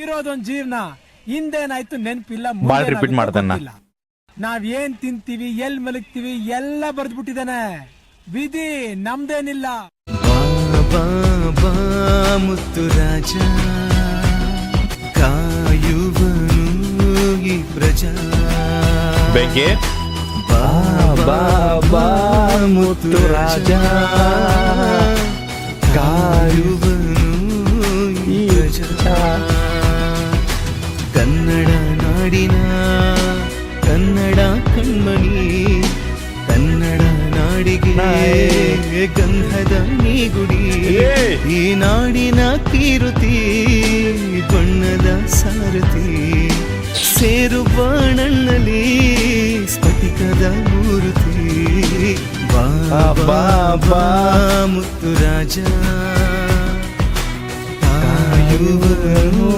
ಇರೋದೊಂದ್ ಜೀವನ, ಹಿಂದೇನಾಯ್ತು ನೆನ್ಪಿಲ್ಲ, ಬಾಳ್ ರಿಪೀಟ್ ಮಾಡ್ತಾನ. ನಾವ್ ಏನ್ ತಿಂತೀವಿ, ಎಲ್ ಮಲಗ್ತೀವಿ ಎಲ್ಲ ಬರ್ದ್ಬಿಟ್ಟಿದಾನೆ. ವಿಧಿ ನಮ್ದೇನಿಲ್ಲ. ಬಾಬಾ ಮುತ್ತು ರಾಜ ಕಾಯುವನು ಈ ಪ್ರಜಾ. ಬೇಕೆ ಬಾಬಾ ಮುತ್ತು ರಾಜ ಕಾಯುವನು ಈ ಪ್ರಜಾ. ಕನ್ನಡ ನಾಡಿನ ಕನ್ನಡ ಕಣ್ಮಣಿ, ಕನ್ನಡ ನಾಡಿಗೆ ಗಂಧದ ನೀಗುಡಿ. ಈ ನಾಡಿನ ಕೀರುತಿ ಬಣ್ಣದ ಸಾರಥಿ, ಸೇರು ಬಾಣಣ್ಣಲಿ ಸ್ಫಟಿಕದ ಮೂರ್ತಿ. ಬಾಬಾ ಮುತ್ತು ರಾಜ ಕಾಯುವನು